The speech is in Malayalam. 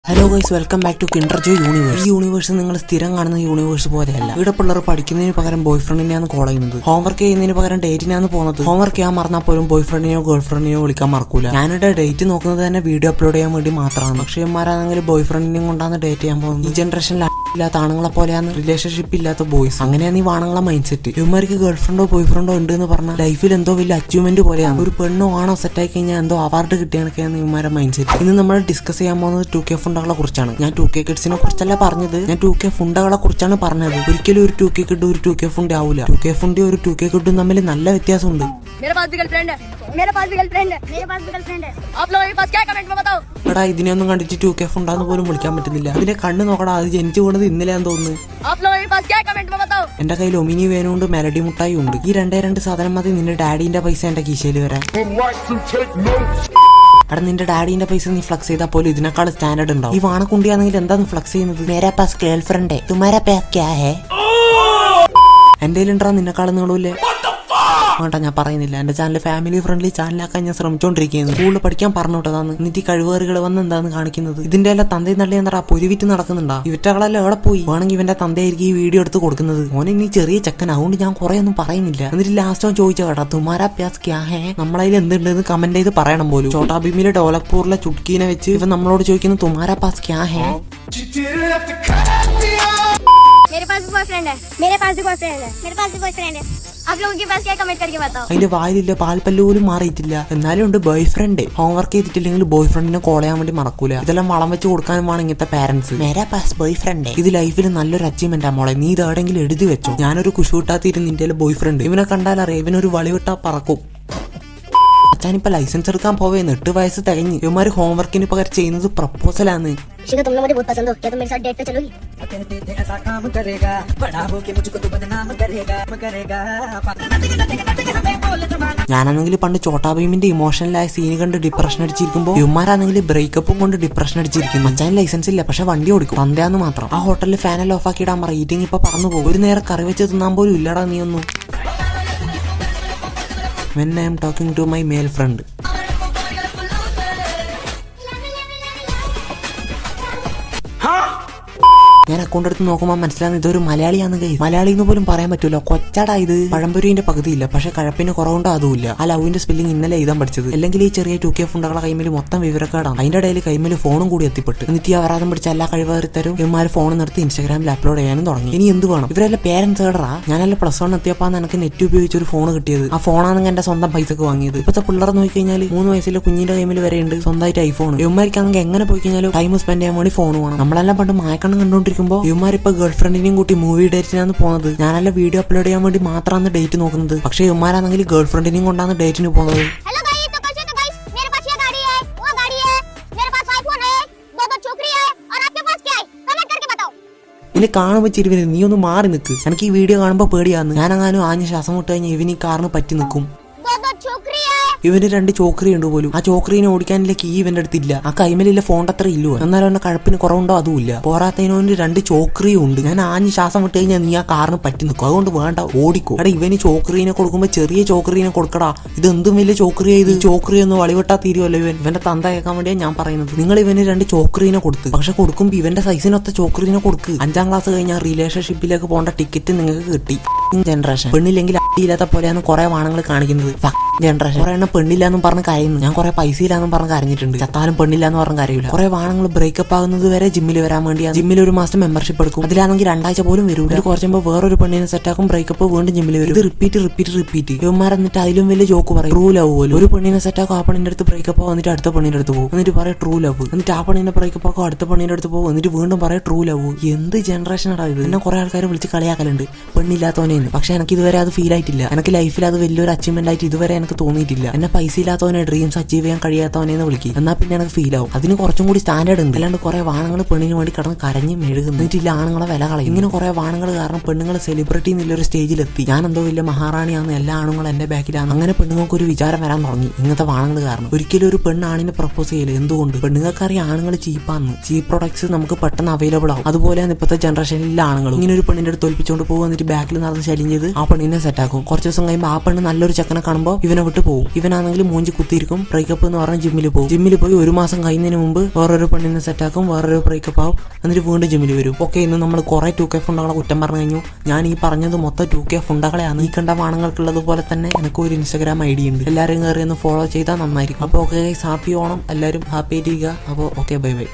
Hello guys, welcome back to Kinder Joy universe. ഈ യൂണിവേഴ്സ് നിങ്ങൾ സ്ഥിരം കാണുന്ന യൂണിവേഴ്സ് പോലെയല്ല. ഇവിടെ പിള്ളേർ പഠിക്കുന്നതിന് പകരം ബോയ് ഫ്രണ്ടിനെയാണ് കോൾ ചെയ്യുന്നത്. ഹോംവർക്ക് ചെയ്യുന്നതിന് പകരം ഡേറ്റിനാണ് പോകുന്നത്. ഹോംവർക്ക് ചെയ്യാൻ മറന്നാൽ പോലും ബോയ് ഫ്രണ്ടിനെയോ ഗേൾ ഫ്രണ്ടിനെയോ വിളിക്കാൻ മറക്കൂല. ഞാനിവിടെ ഡേറ്റ് നോക്കുന്നത് തന്നെ വീഡിയോ അപ്ലോഡ് ചെയ്യാൻ വേണ്ടി മാത്രമാണ്. പക്ഷേ ഇവന്മാരാണെങ്കിൽ ബോയ് ഫ്രണ്ടിനെയും കൊണ്ടാണ് ഡേറ്റ് ചെയ്യാൻ പോകുന്നത്. ഈ ജനറേഷനിൽ ഇല്ലാത്ത ആണുങ്ങളെ പോലെയാണ് റിലേഷൻഷിപ്പ് ഇല്ലാത്ത ബോയ്സ്. അങ്ങനെയാണ് ഈ ആണുങ്ങളെ മൈൻഡ് സെറ്റ്. ഇവന്മാർക്ക് ഗേൾ ഫ്രണ്ടോ ബോയ് ഫ്രണ്ടോ ഉണ്ട് എന്ന് പറഞ്ഞാൽ ലൈഫിൽ എന്തോ വലിയ അച്ചീവ്മെന്റ് പോലെയാണ്. ഒരു പെണ്ണോ ആണോ സെറ്റ് ആയി കഴിഞ്ഞാൽ എന്തോ അവാർഡ് കിട്ടിയാണൊക്കെയാണ് ഇവന്മാരുടെ മൈൻഡ് സെറ്റ്. ഇന്ന് നമ്മൾ ഡിസ്കസ് ചെയ്യാൻ പോകുന്നത് 2K ഫുണ്ടകളെ കുറിച്ചാണ്. ഞാൻ 2K കിഡ്സിനെ കുറിച്ചല്ല പറഞ്ഞത്, ഞാൻ 2K ഫുണ്ടകളെ കുറിച്ചാണ് പറഞ്ഞത്. ഒരിക്കലും ഒരു 2K കിഡ് ഒരു 2K ഫുണ്ട് ആവൂല. 2K ഫുണ്ടി ഒരു 2K കിഡും തമ്മിൽ നല്ല വ്യത്യാസമുണ്ട്. എടാ, ഇതിനെയൊന്നും കണ്ടിട്ട് 2K ഫുണ്ടാന്ന് പോലും വിളിക്കാൻ പറ്റുന്നില്ല. അതിന്റെ കണ്ണ് നോക്കടാ, അത് ജനിച്ചു പോണത് ഇന്നലെയാന്ന് തോന്നുന്നു. എന്റെ കയ്യിൽ ഒമിനി വേനുണ്ട്, മെലഡി മുട്ടായി ഉണ്ട്. ഈ രണ്ട് സാധനം മതി നിന്റെ ഡാഡിന്റെ പൈസ എന്റെ കീശയിൽ വരാൻ. അവിടെ നിന്റെ ഡാഡിന്റെ പൈസ നീ ഫ്ലക്സ് ചെയ്താൽ പോലും ഇതിനേക്കാൾ സ്റ്റാൻഡേർഡ് ഉണ്ടാവും. ഈ വാണക്കുണ്ടിയാണെങ്കിൽ എന്താന്ന് ഫ്ലക്സ് ചെയ്യുന്നത്? മേരാ പാസ് ഗേൾ ഫ്രണ്ട് ഹേ, തുമാരാ പാസ് ക്യാ ഹേ? എന്റെ കയ്യിലുണ്ടാ നിന്നെക്കാളും നീളൂല്ലേ? വേണ്ട, ഞാൻ പറയുന്നില്ല. എന്റെ ചാനൽ ഫാമിലി ഫ്രണ്ട്ലി ചാനലാക്കാൻ ഞാൻ ശ്രമിച്ചോണ്ടിരിക്കുന്നു. സ്കൂളിൽ പഠിക്കാൻ പറഞ്ഞോട്ടതാണ്. എന്നിട്ട് ഈ കഴിവേറുകൾ വന്ന് എന്താന്ന് കാണിക്കുന്നത്? ഇതിന്റെ എല്ലാം തന്തയും തള്ളി എന്താ പൊരുവിറ്റ് നടക്കുന്നുണ്ടാ? ഇവറ്റകളെല്ലാം എവിടെ പോയി? വേണമെങ്കിൽ ഇവന്റെ തന്തയായിരിക്കും ഈ വീഡിയോ എടുത്ത് കൊടുക്കുന്നത്. മോനെ നീ ചെറിയ ചെക്കൻ, അതുകൊണ്ട് ഞാൻ കുറെ ഒന്നും പറയുന്നില്ല. എന്നിട്ട് ലാസ്റ്റ് അവൻ ചോദിച്ച കേട്ടാ, തുമാരാ പ്യാസ് ക്യാ ഹേ? നമ്മളതിൽ എന്തുണ്ടെന്ന് കമന്റ് ചെയ്ത് പറയണം പോലും. ചോട്ടാ ഭീമിലെ ഡോലക്പൂരിലെ ചുട്കീനെ വെച്ച് ഇവൻ നമ്മളോട് ചോദിക്കുന്നു തുമാരാ പാസ് ക്യാ ഹേ? അതിന്റെ വായിലില്ല പാൽപ്പല്ല് പോലും മാറിയിട്ടില്ല. എന്നാലും ഉണ്ട് ബോയ് ഫ്രണ്ട്. ഹോംവർക്ക് ചെയ്തിട്ടില്ലെങ്കിൽ ബോയ് ഫ്രണ്ടിനെ കോൾ ചെയ്യാൻ വേണ്ടി മറക്കൂല. ഇതെല്ലാം വളം വെച്ച് കൊടുക്കാനും വേണം ഇങ്ങനത്തെ പാരന്റ്സ്. മേരാ പാസ് ബോയ് ഫ്രണ്ട്. ഇത് ലൈഫിൽ നല്ലൊരു അച്ചീവ്മെന്റ് ആ മോളെ. നീ ഇത് എവിടെയെങ്കിലും എഴുതി വെച്ചോ. ഞാനൊരു കുശൂട്ടാത്തിരുന്ന് നിന്റെ ബോയ് ഫ്രണ്ട്. ഇവനെ കണ്ടാലറിയാം ഇവനൊരു വളിവിട്ടാ പറക്കും. അച്ഛനിപ്പോ ലൈസൻസ് എടുക്കാൻ പോവേ 8 വയസ്സ് തികഞ്ഞ്. ഇവന്മാര് ഹോംവർക്കിന് പകരം ചെയ്യുന്നത് പ്രപ്പോസലാണ്. ഞാനാണെങ്കിൽ പണ്ട് ചോട്ടാ ഭീമിന്റെ ഇമോഷണലായ സീൻ കണ്ട് ഡിപ്രഷൻ അടിച്ചിരിക്കുമ്പോ ഇവന്മാരാണെങ്കിൽ ബ്രേക്കപ്പും കൊണ്ട് ഡിപ്രഷൻ അടിച്ചിരിക്കും. അച്ഛൻ ലൈസൻസ് ഇല്ല, പക്ഷെ വണ്ടി ഓടിക്കും. തന്തയാന്ന് മാത്രം. ആ ഹോട്ടലിൽ ഫാനെല്ലാം ഓഫ് ആക്കിയിടാൻ പറ. ഈറ്റിംഗ് ഇപ്പൊ പറന്നു പോകും. ഒരു നേരം കറി വെച്ച് തിന്നാൻ പോലും ഇല്ലടാ നീ ഒന്നും. When I am talking to my male friend. ഞാൻ അക്കൗണ്ട് എടുത്ത് നോക്കുമ്പോൾ മനസ്സിലാകുന്ന ഇതൊരു മലയാളിയാന്ന് ഗൈസ്. മലയാളി എന്ന് പോലും പറയാൻ പറ്റൂല. കൊച്ചാടാ ഇത്. പഴംപൊരിന്റെ പകുതിയില്ല, പക്ഷെ കഴപ്പിന് കുറവുണ്ടോ അതുമില്ല. ആ ലവിന്റെ സ്പെല്ലിംഗ് ഇന്നലെ എഴുതാൻ പഠിച്ചത്. അല്ലെങ്കിൽ ഈ ചെറിയ 2K ഫുണ്ടകളെ കൈമിൽ മൊത്തം വിവരക്കേടാണ്. അതിന്റെ ഇടയിൽ കൈമിൽ ഫോണും കൂടി എത്തിപ്പെട്ട്. എന്നിട്ട് ഈ അപരാധം പിടിച്ച എല്ലാ കഴിവേറിത്തരും ഇവന്മാര് ഫോൺ നിർത്തി ഇൻസ്റ്റാഗ്രാമിൽ അപ്ലോഡ് ചെയ്യാനും തുടങ്ങി. ഇനി എന്ത് വേണം? ഇവരെല്ലാം പേരൻസ് കേടാ. ഞാനല്ല +1 എത്തിയപ്പാന്ന് എനിക്ക് നെറ്റ് ഉപയോഗിച്ച് ഒരു ഫോൺ കിട്ടിയത്. ആ ഫോണാണെങ്കിൽ എന്റെ സ്വന്തം പൈസക്ക് വാങ്ങിയത്. ഇപ്പോഴത്തെ പിള്ളേർ നോക്കിക്കഴിഞ്ഞാൽ 3 വയസ്സിലെ കുഞ്ഞിന്റെ കൈമിൽ വരെ ഉണ്ട് സ്വന്തമായിട്ട് ഐഫോൺ. ഇവന്മാർക്കാണെങ്കിൽ എങ്ങനെ പോയി കഴിഞ്ഞാലും ടൈം സ്പെൻഡ് ചെയ്യാൻ വേണ്ടി ഫോൺ വേണം. നമ്മളെല്ലാം പണ്ട് മായക്കണ്ണം കണ്ടോണ്ടിരിക്കുമ്പോൾ ഇവന്മാരിപ്പോ ഗേൾ ഫ്രണ്ടിനെയും കൂട്ടി മൂവി ഡേറ്റിനാണ് പോകുന്നത്. ഞാനല്ല വീഡിയോ അപ്ലോഡ് ചെയ്യാൻ വേണ്ടി മാത്രമാണ് ഡേറ്റ് നോക്കുന്നത്. പക്ഷെ ഇവന്മാരാണെങ്കിൽ ഗേൾ ഫ്രണ്ടിനെയും കൊണ്ടാണ് ഡേറ്റിന് പോകുന്നത്. ഇനി കാണുമ്പോ ചിരിവിന് നീ ഒന്ന് മാറി നിൽക്ക്. എനിക്ക് ഈ വീഡിയോ കാണുമ്പോ പേടിയാന്ന്. ഞാനങ്ങാനും ആഞ്ഞ് ശ്വാസം വിട്ട് കഴിഞ്ഞാൽ ഇവന് ഈ കാറിന് പറ്റി നിൽക്കും. ഇവന് 2 ചോക്രി ഉണ്ട് പോലും. ആ ചോക്രീനെ ഓടിക്കാനില്ല കീ ഇവന്റെ അടുത്തില്ല. ആ കൈമലില്ല ഫോണിന്റെ അത്ര ഇല്ലോ. എന്നാലും അവന്റെ കഴപ്പിന് കുറവുണ്ടോ അതുമില്ല. പോരാത്തതിനോന് 2 ചോക്രിയും ഉണ്ട്. ഞാൻ ആഞ്ഞ് ശ്വാസം വിട്ട് കഴിഞ്ഞാൽ നീ ആ കാറിന് പറ്റി നിൽക്കും. അതുകൊണ്ട് വേണ്ട, ഓടിക്കോ. എടാ, ഇവന് ചോക്രീനെ കൊടുക്കുമ്പോ ചെറിയ ചോക്രീനെ കൊടുക്കടാ. ഇത് എന്തും വലിയ ചോക്രിയാ ഇത്. ചോക്രി ഒന്ന് വളിവിട്ടാ തീരുമല്ലോ. ഇവന്റെ തന്ത കേൾക്കാൻ വേണ്ടിയാണ് ഞാൻ പറയുന്നത്. നിങ്ങൾ ഇവന് 2 ചോക്രീനെ കൊടുത്ത്, പക്ഷെ കൊടുക്കുമ്പോ ഇവന്റെ സൈസിനൊത്ത ചോക്രീനെ കൊടുക്ക്. 5ാം ക്ലാസ് കഴിഞ്ഞാൽ റിലേഷൻഷിപ്പിലേക്ക് പോകേണ്ട ടിക്കറ്റ് നിങ്ങൾക്ക് കിട്ടി. ജനറേഷൻ പെണ്ണില്ലെങ്കിൽ അടിയില്ലാത്ത പോലെയാണ് കുറെ വാണങ്ങൾ കാണിക്കുന്നത്. ജനറേഷൻ കുറെ എണ്ണം പെണ്ണില്ലാന്നും പറഞ്ഞ് കരയുന്നു. ഞാൻ കുറെ പൈസ ഇല്ലാന്നും പറഞ്ഞ് കരഞ്ഞിട്ടുണ്ട്. ചത്താലും പെണ്ണില്ലാന്ന് പറഞ്ഞ് കരയില്ല. കുറെ വാണങ്ങൾ ബ്രേക്കപ്പ് ആകുന്നത് വരെ ജിമ്മിൽ വരാൻ വേണ്ടിയാണ്. ജിമ്മിൽ 1 മാസം മെമ്പർഷിപ്പ് എടുക്കും. അതിലാണെങ്കിൽ 2 ആഴ്ച പോലും വരും. കുറച്ചുമ്പോ വേറൊരു പെണ്ണിനെ സെറ്റാക്കും. ബ്രേക്കപ്പ് വീണ്ടും ജിമ്മിൽ വരും. ഇത് റിപ്പീറ്റ്. ഇവന്മാർ എന്നിട്ട് അതിലും വലിയ ജോക്ക് പറയും, ട്രൂ ലവ് പോലും. ഒരു പെണ്ണിനെ സെറ്റാക്കും, ആ പെണ്ണിന്റെ അടുത്ത് ബ്രേക്കപ്പ് ആവും, എന്നിട്ട് അടുത്ത പെണ്ണിന്റെ അടുത്ത് പോകും. എന്നിട്ട് പറയാം ട്രൂ ലവ്. എന്നിട്ട് ആ പെണ്ണിനെ ബ്രേക്കപ്പ് ആക്കും, അടുത്ത പെണ്ണിന്റെ അടുത്ത് പോകും, എന്നിട്ട് വീണ്ടും പറയാം ട്രൂ ലവ്. എന്ത് ജനറേഷൻ ആടാ ഇത്. എന്നെ കുറെ ആൾക്കാർ വിളിച്ച് കളിയാക്കലുണ്ട് പെണ്ണില്ലാത്തവനെന്ന്. പക്ഷെ എനിക്ക് ഇതുവരെ അത് ഫീൽ ആയിട്ടില്ല. എനിക്ക് ലൈഫിൽ അത് വലിയൊരു അച്ചീവ്മെന്റ് ആയിട്ട് ഇതുവരെ എനിക്ക് തോന്നിയിട്ടില്ല. എന്നെ പൈസ ഇല്ലാത്തവനെ ഡ്രീംസ് അച്ചീവ് ചെയ്യാൻ കഴിയാത്തവനെന്ന് വിളിക്കും. എന്നാൽ പിന്നെ എനിക്ക് ഫീൽ ആവും. അതിന് കുറച്ചും കൂടി സ്റ്റാൻഡേർഡ് ഉണ്ട്. അല്ലാണ്ട് കുറെ വാണങ്ങൾ പെണ്ണിന് വേണ്ടി കിടന്ന് കരഞ്ഞ് മെഴുകുന്നിട്ടില്ല ആണുങ്ങളെ വില കളയും. ഇങ്ങനെ കുറെ വാണങ്ങൾ കാരണം പെണ്ണുങ്ങൾ സെലിബ്രിറ്റി എന്നുള്ളൊരു സ്റ്റേജിലെത്തി. ഞാൻ എന്തോ വലിയ മഹാറാണിയാന്ന്, എല്ലാ ആണുങ്ങളും എന്റെ ബാക്കിലാണ്. അങ്ങനെ പെണ്ണുങ്ങൾക്ക് ഒരു വിചാരം വരാൻ തുടങ്ങി ഇങ്ങനത്തെ വാണങ്ങൾ കാരണം. ഒരിക്കലും ഒരു പെണ്ണാണിനെ പ്രപ്പോസ് ചെയ്യല്. എന്തുകൊണ്ട്? പെണ്ണുങ്ങൾക്കറിയാം ആണുങ്ങൾ ചീപ്പാന്ന്. ചീപ്പ് പ്രൊഡക്ട്സ് നമുക്ക് പെട്ടെന്ന് അവൈലബിൾ ആവും. അതുപോലെയാണ് ഇപ്പോഴത്തെ ജനറേഷനിലെ ആണുങ്ങൾ. ഇങ്ങനെ ഒരു പെണ്ണിന്റെ അടുത്ത് തോൽപ്പിച്ചുകൊണ്ട് പോകും, എന്നിട്ട് ബാക്കിൽ നടന്ന് ശല്യം ചെയ്ത് ആ പെണ്ണിനെ സെറ്റാക്കും. ആക്കും. കുറച്ച് ദിവസം കഴിയുമ്പോൾ ആ പെണ്ണ് നല്ലൊരു ചെക്കനെ കാണുമ്പോൾ ഇവനെ വിട്ട് പോകും. ഇവനാണെങ്കിൽ മൂഞ്ചി കുത്തിയിരിക്കും. ബ്രേക്കപ്പ് എന്ന് പറഞ്ഞാൽ ജിമ്മിൽ പോകും. ജിമ്മിൽ പോയി 1 മാസം കഴിയുന്നതിന് മുമ്പ് വേറൊരു പെണ്ണിനെ സെറ്റ് ആക്കും, വേറൊരു ബ്രേക്കപ്പ് ആവും, എന്നിട്ട് വീണ്ടും ജിമ്മിൽ വരും. ഓക്കെ, ഇന്ന് നമ്മൾ കുറെ 2K ഫുണ്ടകളെ കുറ്റം പറഞ്ഞു കഴിഞ്ഞു. ഞാൻ ഈ പറഞ്ഞത് മൊത്തം 2K ഫുണ്ടകളെയാണ്. ഈ കണ്ട വാണങ്ങൾക്കുള്ളതുപോലെ തന്നെ എനിക്ക് ഒരു ഇൻസ്റ്റാഗ്രാം ID ഉണ്ട്. എല്ലാവരും കയറി ഒന്ന് ഫോളോ ചെയ്താൽ നന്നായിരിക്കും. അപ്പോൾ ഓക്കെ, ഹാപ്പി ഓണം, എല്ലാവരും ഹാപ്പി ആയിട്ടിരിക്കുക. അപ്പോൾ ഓക്കെ, ബൈ ബൈ.